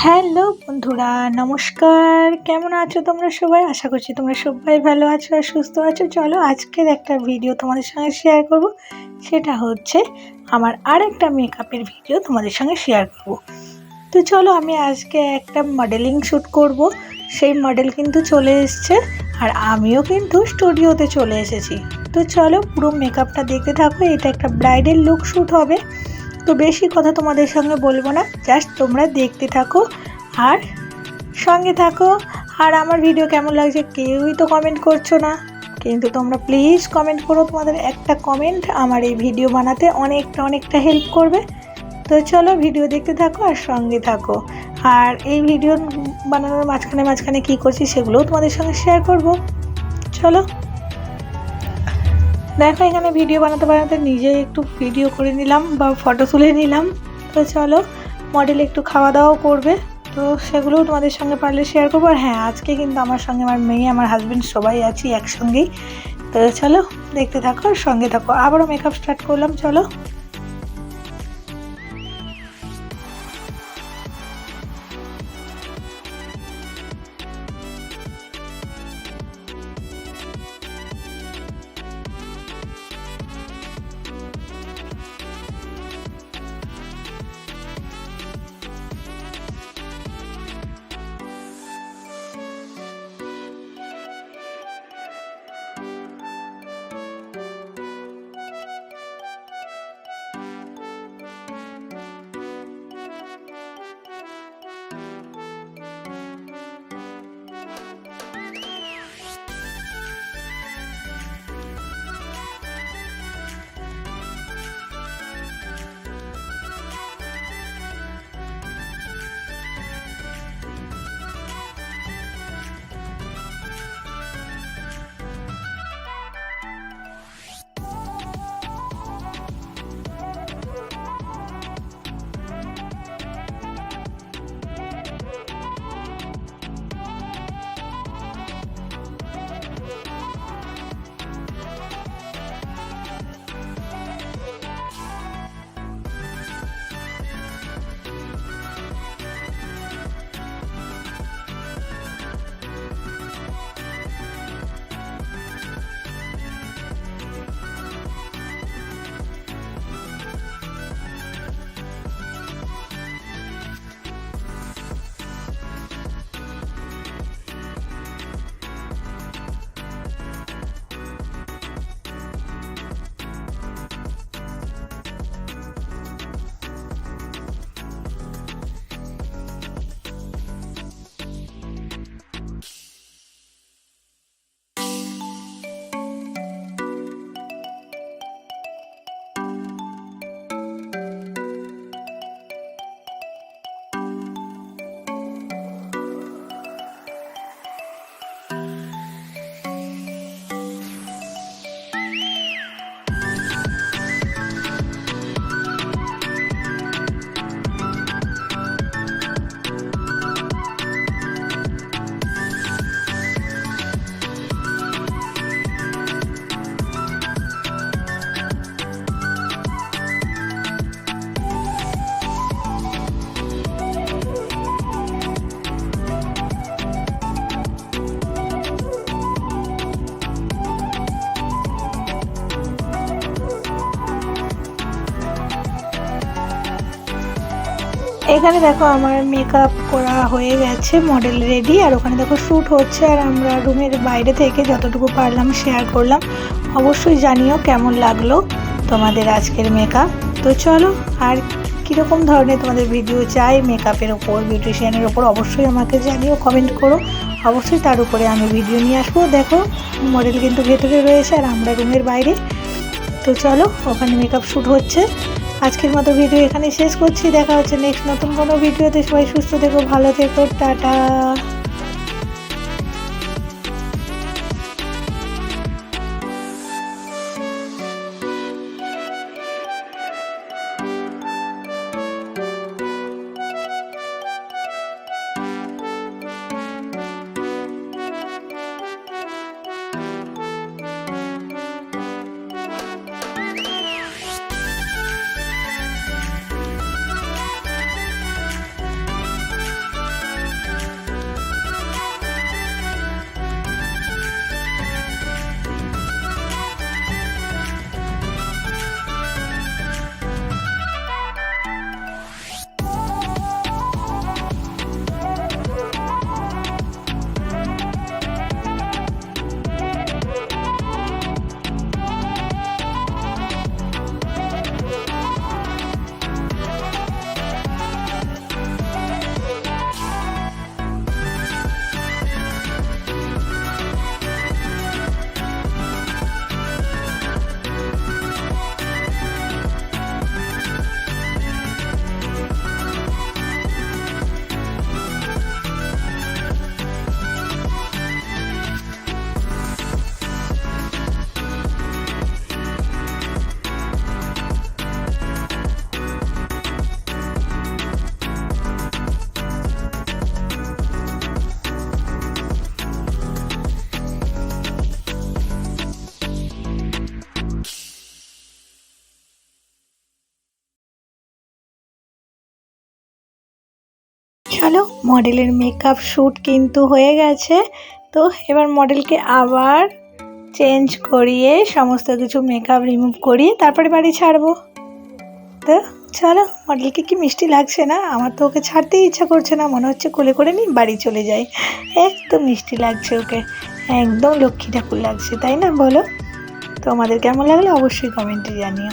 Hello বন্ধুরা, নমস্কার। কেমন আছো তোমরা সবাই? আশা করছি তোমরা সবাই ভালো আছো আর সুস্থ আছো। চলো আজকের একটা ভিডিও তোমাদের সঙ্গে শেয়ার করব। সেটা হচ্ছে আমার আরেকটা মেকআপের ভিডিও তোমাদের সঙ্গে শেয়ার করব। তো চলো আমি আজকে একটা মডেলিং শ্যুট করব। সেই মডেল কিন্তু চলে এসছে আর আমিও কিন্তু স্টুডিওতে চলে এসেছি। তো চলো পুরো মেকআপটা দেখতে থাকো। এটা একটা ব্রাইডাল লুক শ্যুট হবে। তো বেশি কথা তোমাদের সঙ্গে বলবো না, জাস্ট তোমরা দেখতে থাকো আর সঙ্গে থাকো। আর আমার ভিডিও কেমন লাগছে কেউই তো কমেন্ট করছো না, কিন্তু তোমরা প্লিজ কমেন্ট করো। তোমাদের একটা কমেন্ট আমার এই ভিডিও বানাতে অনেকটা হেল্প করবে। তো চলো ভিডিও দেখতে থাকো আর সঙ্গে থাকো। আর এই ভিডিও বানানোর মাঝখানে কী করছি সেগুলোও তোমাদের সঙ্গে শেয়ার করব। চলো দেখো, এখানে ভিডিও বানাতে নিজে একটু ভিডিও করে নিলাম বা ফটো তুলে নিলাম। তো চলো মডেল একটু খাওয়া দাওয়াও করবে, তো সেগুলোও তোমাদের সঙ্গে পারলে শেয়ার করবো। আর হ্যাঁ, আজকে কিন্তু আমার সঙ্গে আমার মেয়ে, আমার হাজব্যান্ড সবাই আছি একসঙ্গেই। তো চলো দেখতে থাকো আর সঙ্গে থাকো। আবারও মেকআপ স্টার্ট করলাম, চলো। এখানে দেখো আমার মেকআপ করা হয়ে গেছে, মডেল রেডি। আর ওখানে দেখো শ্যুট হচ্ছে আর আমরা রুমের বাইরে থেকে যতটুকু পারলাম শেয়ার করলাম। অবশ্যই জানিও কেমন লাগলো তোমাদের আজকের মেকআপ। তো চলো, আর কীরকম ধরনের তোমাদের ভিডিও চাই মেকআপের ওপর, বিউটিশিয়ানের ওপর, অবশ্যই আমাকে জানিও, কমেন্ট করো। অবশ্যই তার উপরে আমি ভিডিও নিয়ে আসবো। দেখো মডেল কিন্তু ভেতরে রয়েছে আর আমরা রুমের বাইরে। তো চলো, ওখানে মেকআপ শ্যুট হচ্ছে। আজকের মতো ভিডিও এখানে শেষ করছি। দেখা হচ্ছে নেক্সট নতুন কোনো ভিডিওতে। সবাই সুস্থ থেকো, ভালো থেকো, টাটা। চলো, মডেলের মেকআপ শ্যুট কিন্তু হয়ে গেছে। তো এবার মডেলকে আবার চেঞ্জ করিয়ে সমস্ত কিছু মেকআপ রিমুভ করিয়ে তারপরে বাড়ি ছাড়বো। তো চলো, মডেলকে কি মিষ্টি লাগছে না? আমার তো ওকে ছাড়তেই ইচ্ছা করছে না, মনে হচ্ছে কোলে করে নিই বাড়ি চলে যাই। এত মিষ্টি লাগছে ওকে, একদম লক্ষ্মী ঠাকুর লাগছে, তাই না বলো? তোমাদের কেমন লাগলো অবশ্যই কমেন্টে জানিও।